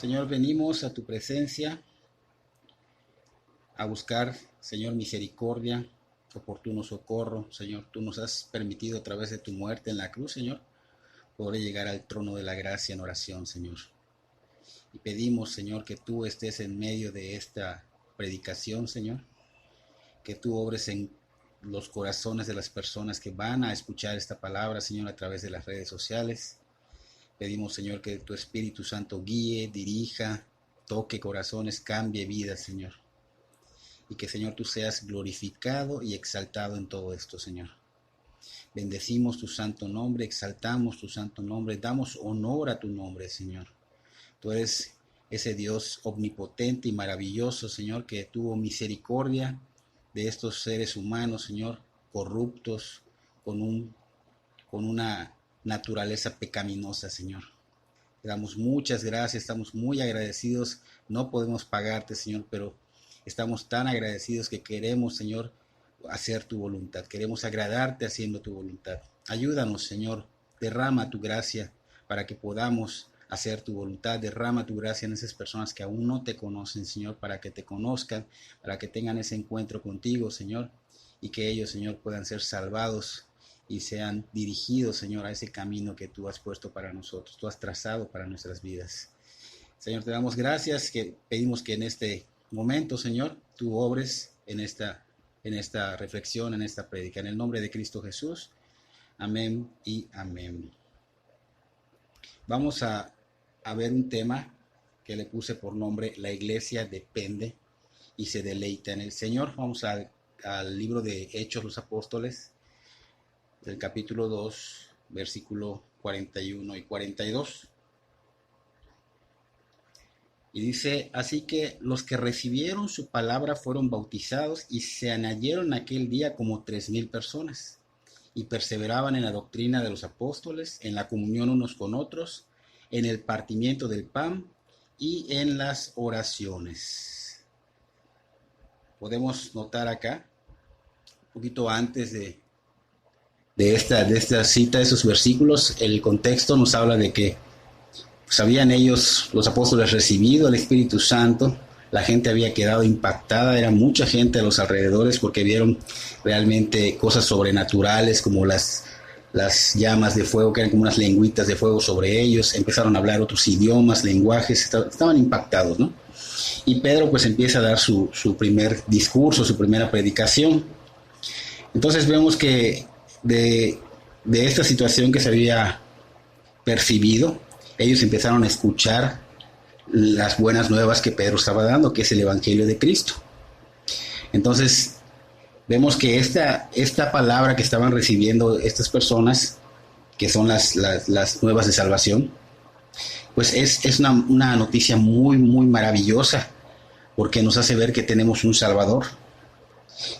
Señor, venimos a tu presencia a buscar, Señor, misericordia, oportuno socorro. Señor, tú nos has permitido a través de tu muerte en la cruz, Señor, poder llegar al trono de la gracia en oración, Señor. Y pedimos, Señor, que tú estés en medio de esta predicación, Señor, que tú obres en los corazones de las personas que van a escuchar esta palabra, Señor, a través de las redes sociales. Pedimos, Señor, que tu Espíritu Santo guíe, dirija, toque corazones, cambie vidas, Señor. Y que, Señor, tú seas glorificado y exaltado en todo esto, Señor. Bendecimos tu santo nombre, exaltamos tu santo nombre, damos honor a tu nombre, Señor. Tú eres ese Dios omnipotente y maravilloso, Señor, que tuvo misericordia de estos seres humanos, Señor, corruptos, con una naturaleza pecaminosa, Señor. Te damos muchas gracias, estamos muy agradecidos, no podemos pagarte, Señor, pero estamos tan agradecidos que queremos, Señor, hacer tu voluntad, queremos agradarte haciendo tu voluntad. Ayúdanos, Señor, derrama tu gracia para que podamos hacer tu voluntad, derrama tu gracia en esas personas que aún no te conocen, Señor, para que te conozcan, para que tengan ese encuentro contigo, Señor, y que ellos, Señor, puedan ser salvados y sean dirigidos, Señor, a ese camino que tú has puesto para nosotros, tú has trazado para nuestras vidas. Señor, te damos gracias, que pedimos que en este momento, Señor, tú obres en esta reflexión, en esta prédica, en el nombre de Cristo Jesús. Amén y amén. Vamos a ver un tema que le puse por nombre: la iglesia depende y se deleita en el Señor. Vamos al libro de Hechos los Apóstoles, del capítulo 2, versículo 41 y 42. Y dice: así que los que recibieron su palabra fueron bautizados, y se añadieron aquel día como 3,000 personas, y perseveraban en la doctrina de los apóstoles, en la comunión unos con otros, en el partimiento del pan y en las oraciones. Podemos notar acá, un poquito antes de esta cita, de esos versículos, el contexto nos habla de que pues habían ellos, los apóstoles, recibido el Espíritu Santo. La gente había quedado impactada, era mucha gente a los alrededores porque vieron realmente cosas sobrenaturales como las llamas de fuego, que eran como unas lengüitas de fuego sobre ellos. Empezaron a hablar otros idiomas, lenguajes, estaban impactados, ¿no? Y Pedro pues empieza a dar su primer discurso, su primera predicación. Entonces vemos que de esta situación que se había percibido, ellos empezaron a escuchar las buenas nuevas que Pedro estaba dando, que es el Evangelio de Cristo. Entonces vemos que esta palabra que estaban recibiendo estas personas, que son las nuevas de salvación, pues es una noticia muy, muy maravillosa, porque nos hace ver que tenemos un Salvador,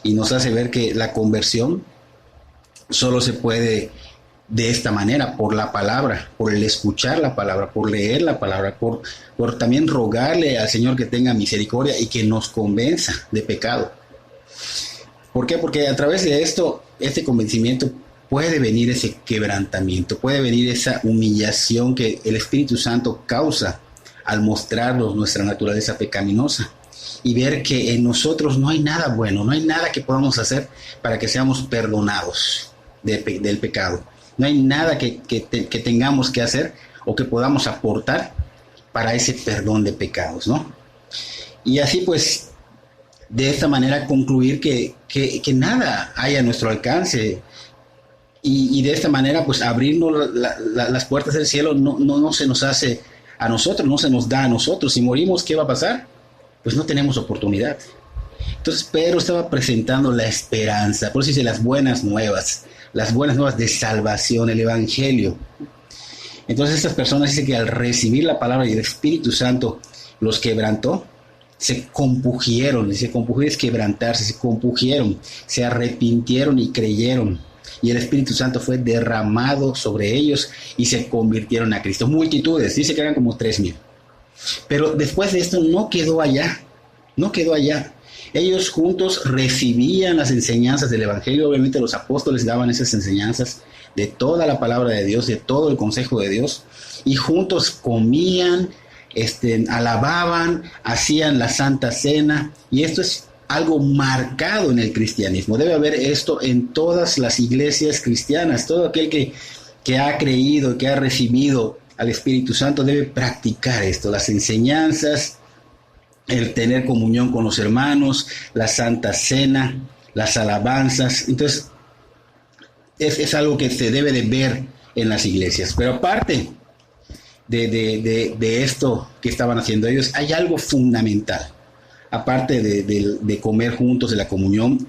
y nos hace ver que la conversión solo se puede de esta manera, por la palabra, por el escuchar la palabra, por leer la palabra, por también rogarle al Señor que tenga misericordia y que nos convenza de pecado. ¿Por qué? Porque a través de este convencimiento puede venir ese quebrantamiento, puede venir esa humillación que el Espíritu Santo causa al mostrarnos nuestra naturaleza pecaminosa y ver que en nosotros no hay nada bueno, no hay nada que podamos hacer para que seamos perdonados del pecado. No hay nada que tengamos que hacer o que podamos aportar para ese perdón de pecados, ¿no? Y así pues, de esta manera concluir que nada hay a nuestro alcance, y de esta manera pues abrirnos las puertas del cielo no se nos hace a nosotros, no se nos da a nosotros. Si morimos, ¿qué va a pasar? Pues no tenemos oportunidad. Entonces Pedro estaba presentando la esperanza, por eso dice las buenas nuevas de salvación, el Evangelio. Entonces estas personas dicen que al recibir la palabra y el Espíritu Santo los quebrantó, se compugieron, dice compugir es quebrantarse, se compugieron, se arrepintieron y creyeron, y el Espíritu Santo fue derramado sobre ellos y se convirtieron a Cristo. Multitudes, dice que eran como 3,000. Pero después de esto no quedó allá. Ellos juntos recibían las enseñanzas del Evangelio. Obviamente los apóstoles daban esas enseñanzas de toda la palabra de Dios, de todo el consejo de Dios, y juntos comían alababan, hacían la Santa Cena, y esto es algo marcado en el cristianismo. Debe haber esto en todas las iglesias cristianas. Todo aquel que ha creído, que ha recibido al Espíritu Santo debe practicar esto, las enseñanzas, el tener comunión con los hermanos, la Santa Cena, las alabanzas. Entonces, es algo que se debe de ver en las iglesias. Pero aparte de esto que estaban haciendo ellos, hay algo fundamental. Aparte de comer juntos, de la comunión,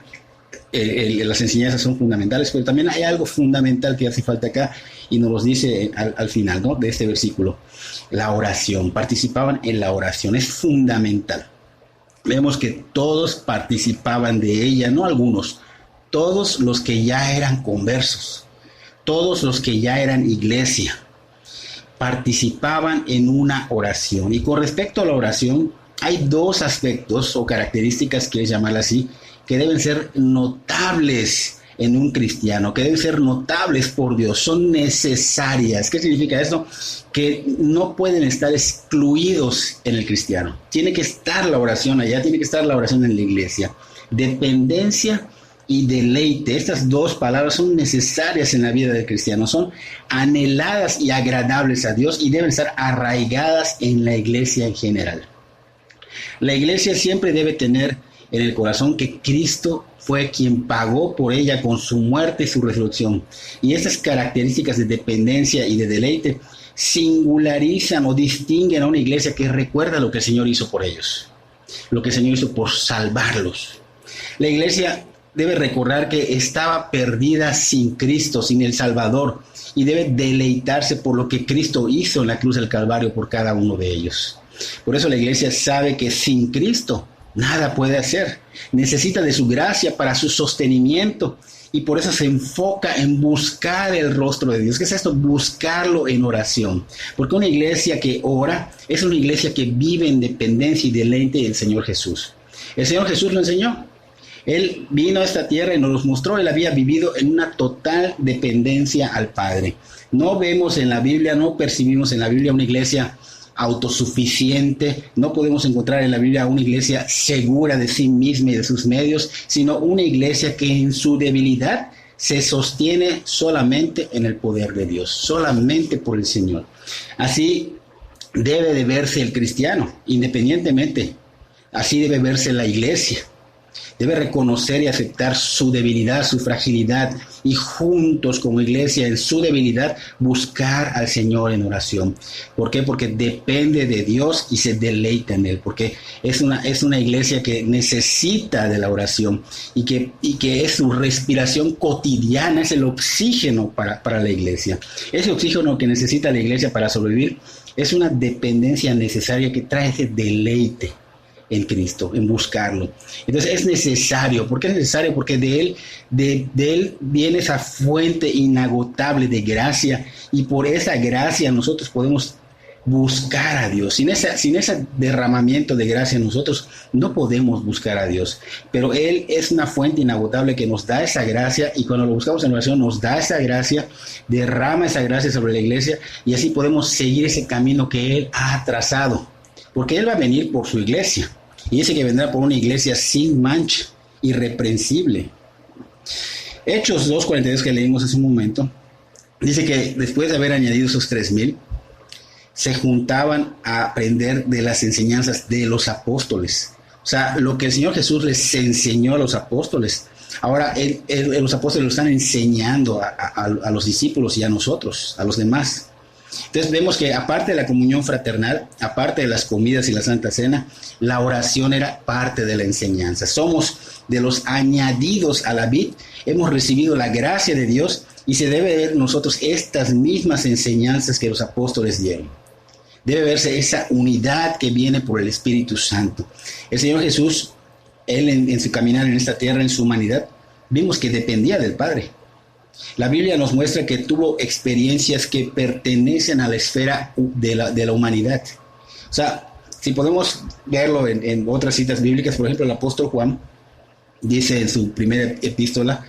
las enseñanzas son fundamentales, pero también hay algo fundamental que hace falta acá, y nos lo dice al final, ¿no?, de este versículo. La oración. Participaban en la oración. Es fundamental. Vemos que todos participaban de ella, no algunos, todos los que ya eran conversos, todos los que ya eran iglesia, participaban en una oración. Y con respecto a la oración, hay dos aspectos o características, quieres llamarla así, que deben ser notables en un cristiano, que deben ser notables por Dios, son necesarias. ¿Qué significa esto? Que no pueden estar excluidos en el cristiano. Tiene que estar la oración allá, tiene que estar la oración en la iglesia. Dependencia y deleite, estas dos palabras son necesarias en la vida del cristiano, son anheladas y agradables a Dios y deben estar arraigadas en la iglesia en general. La iglesia siempre debe tener en el corazón que Cristo fue quien pagó por ella con su muerte y su resurrección. Y estas características de dependencia y de deleite singularizan o distinguen a una iglesia que recuerda lo que el Señor hizo por ellos, lo que el Señor hizo por salvarlos. La iglesia debe recordar que estaba perdida sin Cristo, sin el Salvador, y debe deleitarse por lo que Cristo hizo en la cruz del Calvario por cada uno de ellos. Por eso la iglesia sabe que sin Cristo nada puede hacer. Necesita de su gracia para su sostenimiento, y por eso se enfoca en buscar el rostro de Dios. ¿Qué es esto? Buscarlo en oración. Porque una iglesia que ora es una iglesia que vive en dependencia y deleite del Señor Jesús. El Señor Jesús lo enseñó. Él vino a esta tierra y nos los mostró. Él había vivido en una total dependencia al Padre. No vemos en la Biblia, no percibimos en la Biblia una iglesia autosuficiente. No podemos encontrar en la Biblia una iglesia segura de sí misma y de sus medios, sino una iglesia que en su debilidad se sostiene solamente en el poder de Dios, solamente por el Señor. Así debe de verse el cristiano, independientemente. Así debe verse la iglesia. Debe reconocer y aceptar su debilidad, su fragilidad, y juntos como iglesia en su debilidad buscar al Señor en oración. ¿Por qué? Porque depende de Dios y se deleita en Él, porque es una iglesia que necesita de la oración y que es su respiración cotidiana, es el oxígeno para la iglesia. Ese oxígeno que necesita la iglesia para sobrevivir es una dependencia necesaria que trae ese deleite en Cristo, en buscarlo. Entonces es necesario. ¿Por qué es necesario? Porque de Él viene esa fuente inagotable de gracia, y por esa gracia nosotros podemos buscar a Dios. Sin ese derramamiento de gracia nosotros no podemos buscar a Dios. Pero Él es una fuente inagotable que nos da esa gracia, y cuando lo buscamos en oración nos da esa gracia, derrama esa gracia sobre la iglesia, y así podemos seguir ese camino que Él ha trazado. Porque Él va a venir por su iglesia, y dice que vendrá por una iglesia sin mancha, irreprensible. Hechos 2:42 que leímos hace un momento, dice que después de haber añadido esos 3,000, se juntaban a aprender de las enseñanzas de los apóstoles. O sea, lo que el Señor Jesús les enseñó a los apóstoles, ahora los apóstoles lo están enseñando a los discípulos y a nosotros, a los demás. Entonces vemos que aparte de la comunión fraternal, aparte de las comidas y la Santa Cena, la oración era parte de la enseñanza. Somos de los añadidos a la vid, hemos recibido la gracia de Dios, y se debe ver nosotros estas mismas enseñanzas que los apóstoles dieron. Debe verse esa unidad que viene por el Espíritu Santo. El Señor Jesús, Él en su caminar en esta tierra, en su humanidad, vimos que dependía del Padre. La Biblia nos muestra que tuvo experiencias que pertenecen a la esfera de la humanidad. O sea, si podemos verlo en otras citas bíblicas, por ejemplo, el apóstol Juan dice en su primera epístola,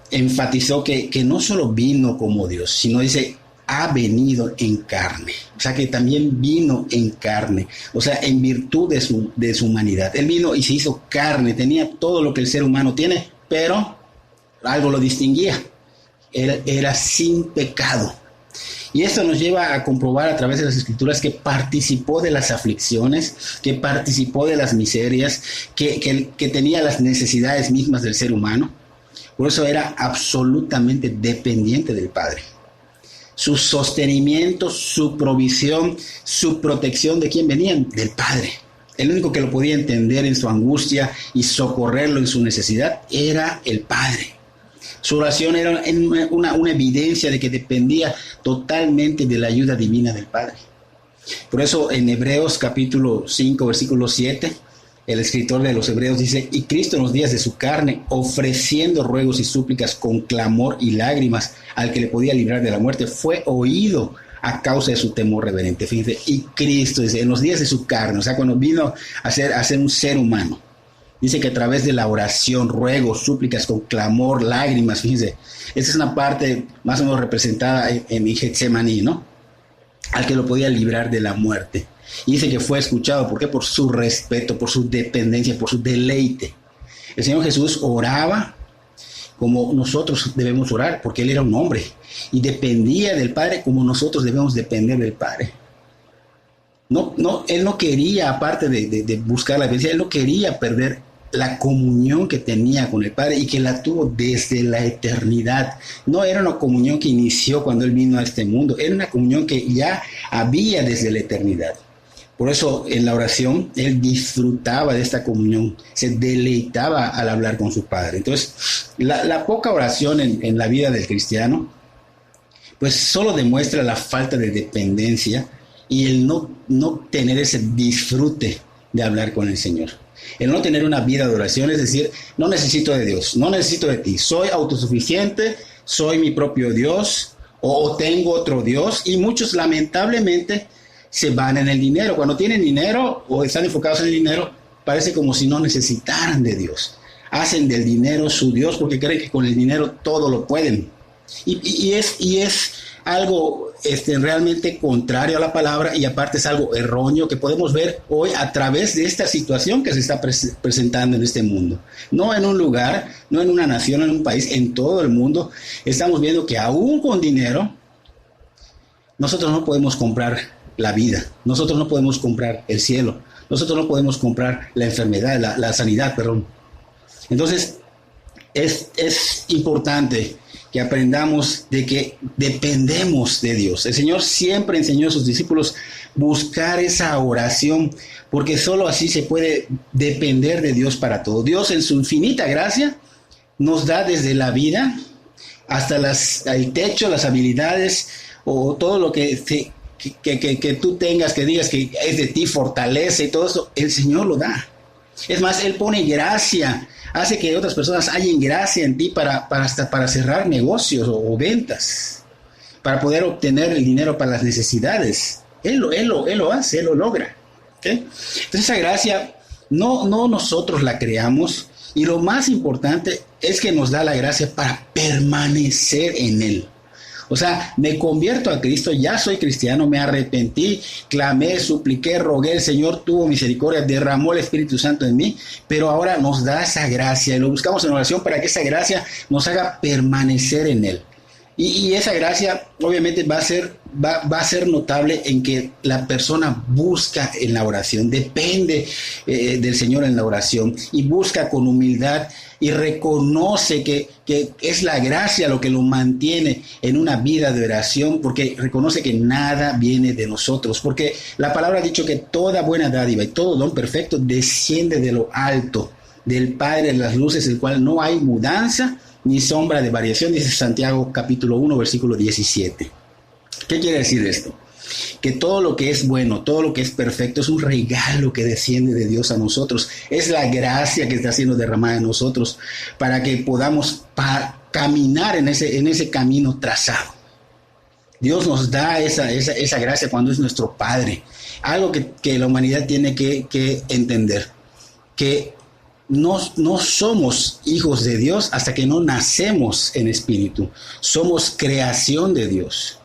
enfatizó que no solo vino como Dios, sino dice ha venido en carne. O sea, que también vino en carne. O sea, en virtud de su humanidad. Él vino y se hizo carne. Tenía todo lo que el ser humano tiene, pero algo lo distinguía. Era sin pecado. Y esto nos lleva a comprobar a través de las Escrituras que participó de las aflicciones, que participó de las miserias, que tenía las necesidades mismas del ser humano. Por eso era absolutamente dependiente del Padre. Su sostenimiento, su provisión, su protección, ¿de quién venían? Del Padre. El único que lo podía entender en su angustia y socorrerlo en su necesidad era el Padre. Su oración era una evidencia de que dependía totalmente de la ayuda divina del Padre. Por eso en Hebreos capítulo 5, versículo 7, el escritor de los Hebreos dice: y Cristo en los días de su carne, ofreciendo ruegos y súplicas con clamor y lágrimas al que le podía librar de la muerte, fue oído a causa de su temor reverente. Fíjense, y Cristo, dice, en los días de su carne, o sea, cuando vino a ser un ser humano, dice que a través de la oración, ruegos, súplicas con clamor, lágrimas, fíjense, esa es una parte más o menos representada en Getsemaní, ¿no? Al que lo podía librar de la muerte. Y dice que fue escuchado, ¿por qué? Por su respeto, por su dependencia, por su deleite. El Señor Jesús oraba como nosotros debemos orar, porque Él era un hombre y dependía del Padre como nosotros debemos depender del Padre. Él no quería, aparte de buscar la belleza, Él no quería perder la comunión que tenía con el Padre y que la tuvo desde la eternidad. No era una comunión que inició cuando Él vino a este mundo, era una comunión que ya había desde la eternidad. Por eso en la oración Él disfrutaba de esta comunión, se deleitaba al hablar con su Padre. Entonces, la poca oración en la vida del cristiano, pues solo demuestra la falta de dependencia y el no tener ese disfrute de hablar con el Señor. El no tener una vida de oración, es decir, no necesito de Dios, no necesito de ti, soy autosuficiente, soy mi propio Dios o tengo otro Dios, y muchos lamentablemente se van en el dinero. Cuando tienen dinero o están enfocados en el dinero, parece como si no necesitaran de Dios. Hacen del dinero su Dios porque creen que con el dinero todo lo pueden. Y es algo realmente contrario a la palabra, y aparte es algo erróneo que podemos ver hoy a través de esta situación que se está presentando en este mundo. No en un lugar, no en una nación, en un país, en todo el mundo estamos viendo que aún con dinero nosotros no podemos comprar la vida, nosotros no podemos comprar el cielo, nosotros no podemos comprar la enfermedad, la sanidad, perdón. Entonces es importante que aprendamos de que dependemos de Dios. El Señor siempre enseñó a sus discípulos buscar esa oración, porque solo así se puede depender de Dios para todo. Dios en su infinita gracia nos da desde la vida hasta el techo, las habilidades o todo lo que tú tengas, que digas que es de ti, fortalece y todo eso, el Señor lo da. Es más, Él pone gracia, hace que otras personas hallen gracia en ti para cerrar negocios o ventas, para poder obtener el dinero para las necesidades. Él lo hace, Él lo logra. ¿Okay? Entonces esa gracia no nosotros la creamos, y lo más importante es que nos da la gracia para permanecer en Él. O sea, me convierto a Cristo, ya soy cristiano, me arrepentí, clamé, supliqué, rogué, el Señor tuvo misericordia, derramó el Espíritu Santo en mí, pero ahora nos da esa gracia y lo buscamos en oración para que esa gracia nos haga permanecer en Él. Y esa gracia obviamente va a ser notable en que la persona busca en la oración, depende del Señor en la oración y busca con humildad y reconoce que es la gracia lo que lo mantiene en una vida de oración, porque reconoce que nada viene de nosotros, porque la palabra ha dicho que toda buena dádiva y todo don perfecto desciende de lo alto, del Padre de las luces, el cual no hay mudanza ni sombra de variación, dice Santiago capítulo 1, versículo 17. ¿Qué quiere decir esto? Que todo lo que es bueno, todo lo que es perfecto es un regalo que desciende de Dios a nosotros. Es la gracia que está siendo derramada en nosotros para que podamos caminar en ese camino trazado. Dios nos da esa gracia cuando es nuestro Padre. Algo que la humanidad tiene que entender, que no somos hijos de Dios hasta que no nacemos en espíritu. Somos creación de Dios.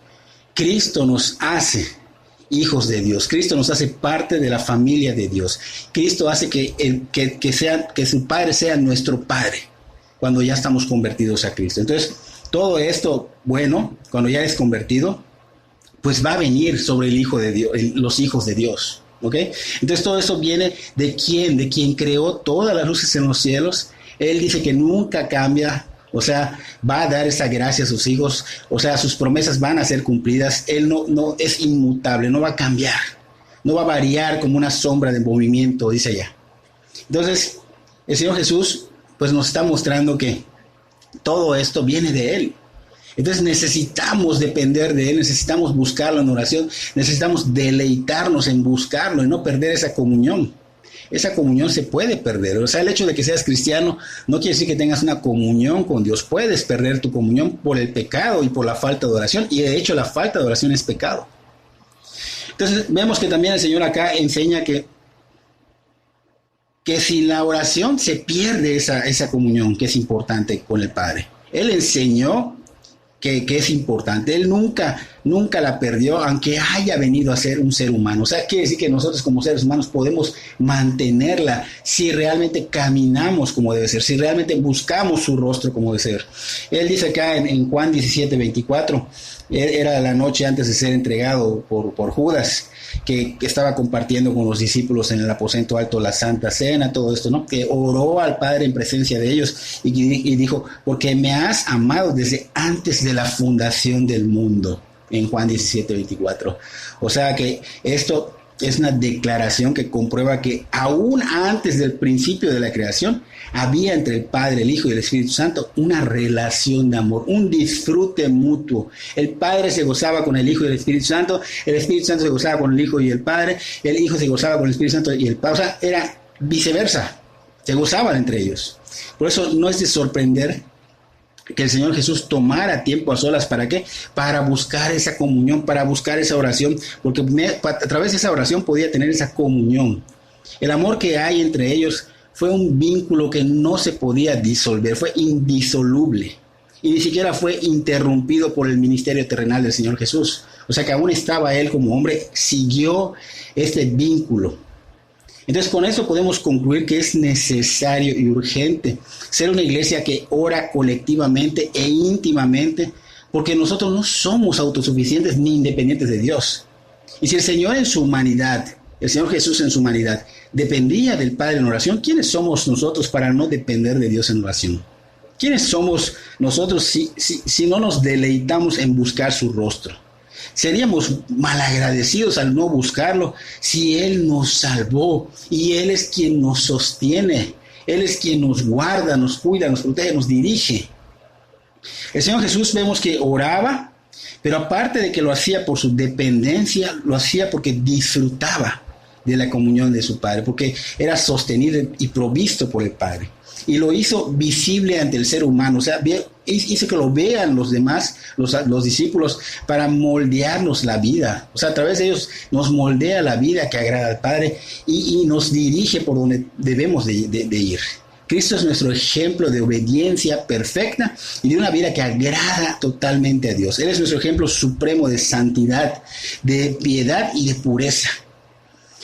Cristo nos hace hijos de Dios. Cristo nos hace parte de la familia de Dios. Cristo hace que su Padre sea nuestro Padre cuando ya estamos convertidos a Cristo. Entonces, todo esto, bueno, cuando ya eres convertido, pues va a venir sobre el Hijo de Dios, los hijos de Dios. ¿Ok? Entonces, todo eso viene de quién, de quien creó todas las luces en los cielos. Él dice que nunca cambia. O sea, va a dar esa gracia a sus hijos, o sea, sus promesas van a ser cumplidas. Él no es inmutable, no va a cambiar, no va a variar como una sombra de movimiento, dice allá. Entonces, el Señor Jesús, pues nos está mostrando que todo esto viene de Él. Entonces necesitamos depender de Él, necesitamos buscarlo en oración, necesitamos deleitarnos en buscarlo y no perder esa comunión. Esa comunión se puede perder. O sea, el hecho de que seas cristiano no quiere decir que tengas una comunión con Dios. Puedes perder tu comunión por el pecado y por la falta de oración. Y de hecho la falta de oración es pecado. Entonces vemos que también el Señor acá enseña que sin la oración se pierde esa comunión que es importante con el Padre. Él enseñó que es importante. Él nunca la perdió, aunque haya venido a ser un ser humano. O sea, quiere decir que nosotros como seres humanos podemos mantenerla si realmente caminamos como debe ser, si realmente buscamos su rostro como debe ser. Él dice acá en Juan 17:24, era la noche antes de ser entregado por Judas, que estaba compartiendo con los discípulos en el aposento alto la Santa Cena, todo esto, ¿no? Que oró al Padre en presencia de ellos y dijo, porque me has amado desde antes de la fundación del mundo, en Juan 17:24. O sea que esto es una declaración que comprueba que aún antes del principio de la creación había entre el Padre, el Hijo y el Espíritu Santo una relación de amor, un disfrute mutuo. El Padre se gozaba con el Hijo y el Espíritu Santo Santo se gozaba con el Hijo y el Padre, el Hijo se gozaba con el Espíritu Santo y el Padre. O sea, era viceversa, se gozaban entre ellos. Por eso no es de sorprender que el Señor Jesús tomara tiempo a solas. ¿Para qué? Para buscar esa comunión, para buscar esa oración, porque a través de esa oración podía tener esa comunión. El amor que hay entre ellos fue un vínculo que no se podía disolver, fue indisoluble y ni siquiera fue interrumpido por el ministerio terrenal del Señor Jesús. O sea que aún estaba Él como hombre, siguió este vínculo. Entonces con eso podemos concluir que es necesario y urgente ser una iglesia que ora colectivamente e íntimamente, porque nosotros no somos autosuficientes ni independientes de Dios. Y si el Señor en su humanidad, el Señor Jesús en su humanidad, dependía del Padre en oración, ¿quiénes somos nosotros para no depender de Dios en oración? ¿Quiénes somos nosotros si no nos deleitamos en buscar su rostro? Seríamos malagradecidos al no buscarlo si Él nos salvó y Él es quien nos sostiene, Él es quien nos guarda, nos cuida, nos protege, nos dirige. El Señor Jesús vemos que oraba, pero aparte de que lo hacía por su dependencia, lo hacía porque disfrutaba de la comunión de su Padre, porque era sostenido y provisto por el Padre. Y lo hizo visible ante el ser humano, o sea, hizo que lo vean los demás, los discípulos, para moldearnos la vida. O sea, a través de ellos nos moldea la vida que agrada al Padre y nos dirige por donde debemos de ir. Cristo es nuestro ejemplo de obediencia perfecta y de una vida que agrada totalmente a Dios. Él es nuestro ejemplo supremo de santidad, de piedad y de pureza.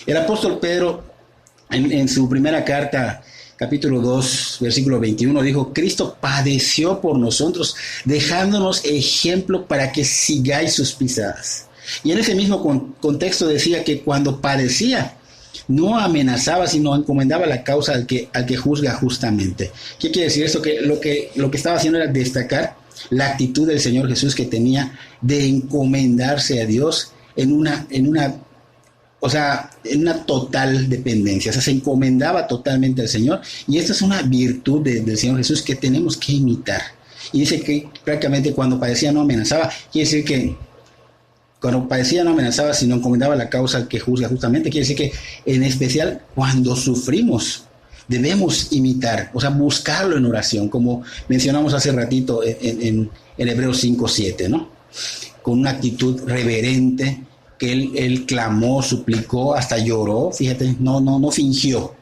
El apóstol Pedro, en su primera carta, capítulo 2, versículo 21, dijo, Cristo padeció por nosotros, dejándonos ejemplo para que sigáis sus pisadas. Y en ese mismo contexto decía que cuando padecía, no amenazaba, sino encomendaba la causa al que juzga justamente. ¿Qué quiere decir esto? Que lo que estaba haciendo era destacar la actitud del Señor Jesús que tenía de encomendarse a Dios en una total dependencia. O sea, se encomendaba totalmente al Señor, y esta es una virtud del Señor Jesús que tenemos que imitar. Y dice que prácticamente cuando padecía no amenazaba, quiere decir que cuando padecía no amenazaba, sino encomendaba la causa al que juzga justamente. Quiere decir que en especial cuando sufrimos debemos imitar, o sea, buscarlo en oración, como mencionamos hace ratito en Hebreos 5:7, ¿no? Con una actitud reverente, que él clamó, suplicó, hasta lloró, fíjate, no fingió,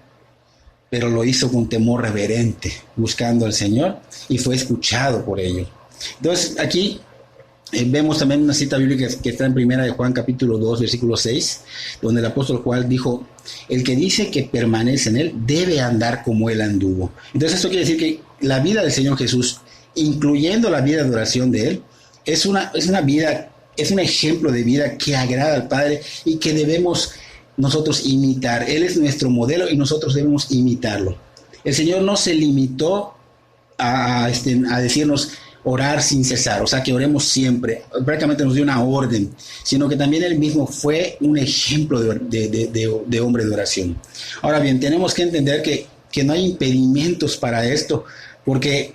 pero lo hizo con temor reverente, buscando al Señor, y fue escuchado por ello. Entonces aquí Vemos también una cita bíblica que está en primera de Juan capítulo 2 versículo 6, donde el apóstol Juan dijo: el que dice que permanece en él debe andar como él anduvo. Entonces esto quiere decir que la vida del Señor Jesús, incluyendo la vida de oración de él, es una vida, es un ejemplo de vida que agrada al Padre y que debemos nosotros imitar. Él es nuestro modelo y nosotros debemos imitarlo. El Señor no se limitó a decirnos orar sin cesar, o sea, que oremos siempre, prácticamente nos dio una orden, sino que también él mismo fue un ejemplo de hombre de oración. Ahora bien, tenemos que entender que no hay impedimentos para esto, porque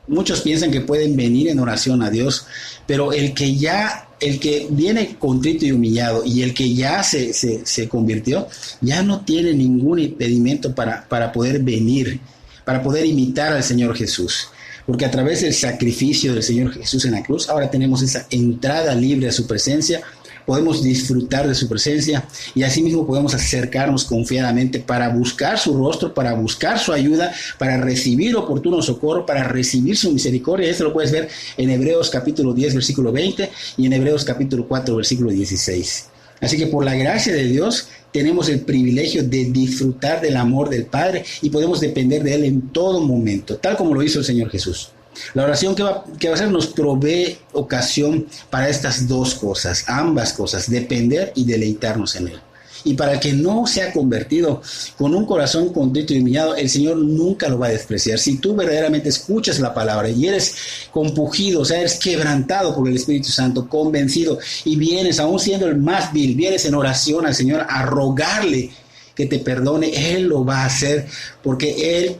muchos piensan que pueden venir en oración a Dios, pero el que viene contrito y humillado y el que ya se convirtió, ya no tiene ningún impedimento para poder venir, para poder imitar al Señor Jesús. Porque a través del sacrificio del Señor Jesús en la cruz, ahora tenemos esa entrada libre a su presencia, podemos disfrutar de su presencia y asimismo podemos acercarnos confiadamente para buscar su rostro, para buscar su ayuda, para recibir oportuno socorro, para recibir su misericordia. Esto lo puedes ver en Hebreos capítulo 10, versículo 20 y en Hebreos capítulo 4, versículo 16. Así que por la gracia de Dios tenemos el privilegio de disfrutar del amor del Padre y podemos depender de Él en todo momento, tal como lo hizo el Señor Jesús. La oración que va a hacer nos provee ocasión para estas dos cosas, ambas cosas, depender y deleitarnos en Él. Y para el que no se ha convertido con un corazón contrito y humillado, el Señor nunca lo va a despreciar. Si tú verdaderamente escuchas la palabra y eres compungido, o sea, eres quebrantado por el Espíritu Santo, convencido, y vienes, aún siendo el más vil, vienes en oración al Señor a rogarle que te perdone, Él lo va a hacer, porque Él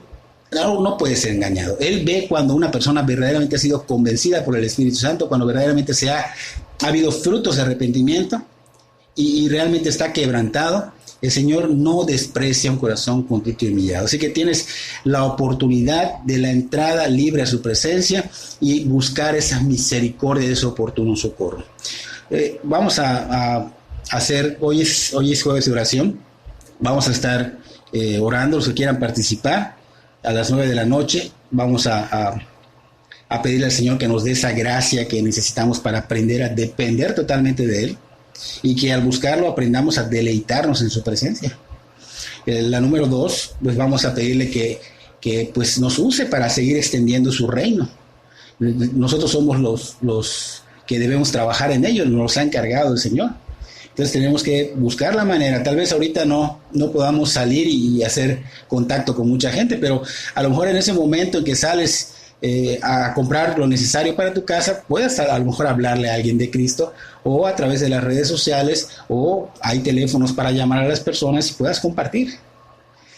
no puede ser engañado. Él ve cuando una persona verdaderamente ha sido convencida por el Espíritu Santo, cuando verdaderamente ha habido frutos de arrepentimiento, y realmente está quebrantado. El Señor no desprecia un corazón contrito y humillado. Así que tienes la oportunidad de la entrada libre a su presencia y buscar esa misericordia, ese oportuno socorro. Vamos a hacer, hoy es jueves de oración, vamos a estar orando, los que quieran participar, a las 9 de la noche, vamos a pedirle al Señor que nos dé esa gracia que necesitamos para aprender a depender totalmente de Él, y que al buscarlo aprendamos a deleitarnos en su presencia. La número 2, pues vamos a pedirle que pues nos use para seguir extendiendo su reino. Nosotros somos los que debemos trabajar en ello, nos ha encargado el Señor. Entonces tenemos que buscar la manera. Tal vez ahorita no podamos salir y hacer contacto con mucha gente, pero a lo mejor en ese momento en que sales a comprar lo necesario para tu casa, puedes a lo mejor hablarle a alguien de Cristo, o a través de las redes sociales, o hay teléfonos para llamar a las personas y puedas compartir.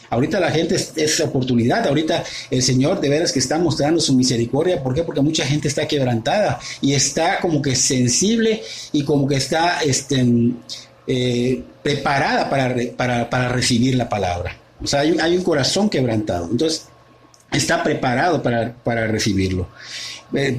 Ahorita la gente es oportunidad, ahorita el Señor de veras que está mostrando su misericordia. ¿Por qué? Porque mucha gente está quebrantada y está como que sensible y como que está preparada para recibir la palabra. O sea, hay un corazón quebrantado. Entonces, está preparado para recibirlo.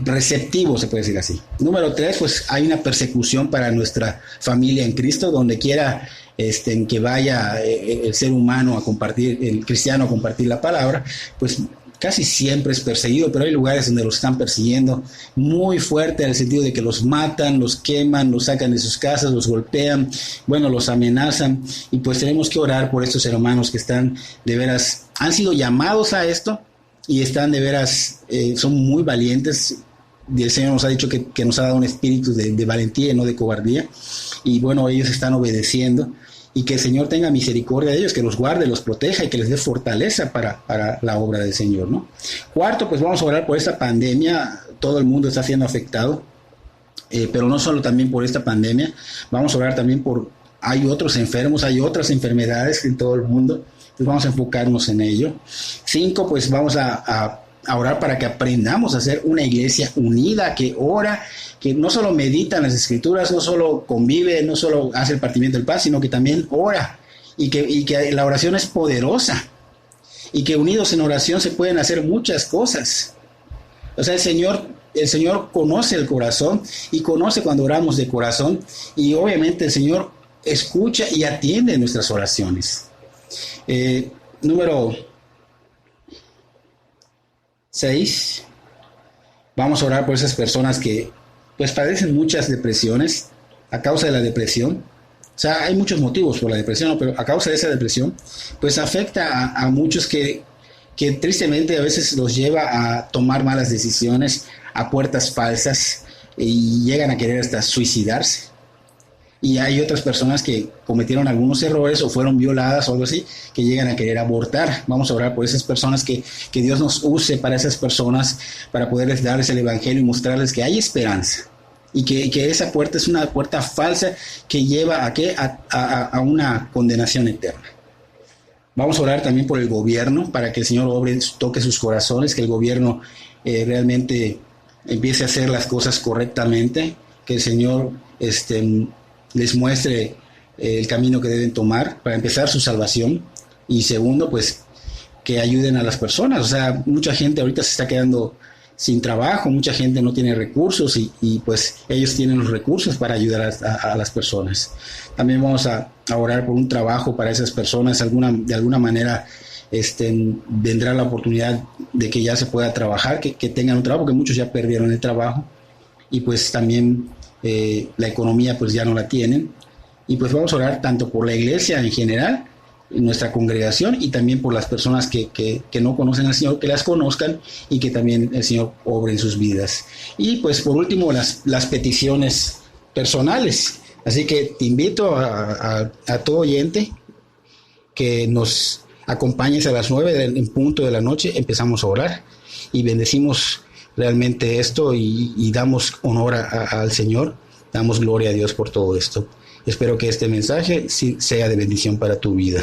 Receptivo, se puede decir así. Número 3, pues hay una persecución para nuestra familia en Cristo, donde quiera en que vaya el ser humano a compartir, el cristiano a compartir la palabra, pues casi siempre es perseguido, pero hay lugares donde los están persiguiendo muy fuerte, en el sentido de que los matan, los queman, los sacan de sus casas, los golpean, bueno, los amenazan, y pues tenemos que orar por estos hermanos que están de veras, han sido llamados a esto, y están de veras, son muy valientes. Y el Señor nos ha dicho que nos ha dado un espíritu de valentía y no de cobardía. Y bueno, ellos están obedeciendo. Y que el Señor tenga misericordia de ellos, que los guarde, los proteja y que les dé fortaleza para la obra del Señor, ¿no? 4, pues vamos a orar por esta pandemia. Todo el mundo está siendo afectado. Pero no solo también por esta pandemia. Vamos a orar también hay otros enfermos, hay otras enfermedades en todo el mundo. Pues vamos a enfocarnos en ello. 5, pues vamos a orar para que aprendamos a ser una iglesia unida, que ora, que no solo medita en las Escrituras, no solo convive, no solo hace el partimiento del pan, sino que también ora, y que la oración es poderosa, y que unidos en oración se pueden hacer muchas cosas. O sea, el Señor conoce el corazón y conoce cuando oramos de corazón, y obviamente el Señor escucha y atiende nuestras oraciones. Número 6, vamos a orar por esas personas que pues padecen muchas depresiones a causa de la depresión. O sea, hay muchos motivos por la depresión, ¿no? Pero a causa de esa depresión, pues afecta a muchos que tristemente a veces los lleva a tomar malas decisiones, a puertas falsas, y llegan a querer hasta suicidarse. Y hay otras personas que cometieron algunos errores o fueron violadas o algo así, que llegan a querer abortar. Vamos a orar por esas personas, que Dios nos use para esas personas, para poderles darles el evangelio y mostrarles que hay esperanza. Y que esa puerta es una puerta falsa que lleva a una condenación eterna. Vamos a orar también por el gobierno, para que el Señor obre, toque sus corazones, que el gobierno realmente empiece a hacer las cosas correctamente, que el Señor les muestre el camino que deben tomar para empezar su salvación. Y segundo, pues que ayuden a las personas. O sea, mucha gente ahorita se está quedando sin trabajo, mucha gente no tiene recursos y pues ellos tienen los recursos para ayudar a las personas. También vamos a orar por un trabajo para esas personas. De alguna manera vendrá la oportunidad de que ya se pueda trabajar, que tengan un trabajo, porque muchos ya perdieron el trabajo y pues también la economía pues ya no la tienen. Y pues vamos a orar tanto por la iglesia en general, en nuestra congregación, y también por las personas que no conocen al Señor, que las conozcan y que también el Señor obre en sus vidas. Y pues por último las peticiones personales. Así que te invito a todo oyente que nos acompañes a las 9 en punto de la noche. Empezamos a orar y bendecimos realmente esto y damos honor al Señor, damos gloria a Dios por todo esto. Espero que este mensaje sí sea de bendición para tu vida.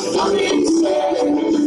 a vencer.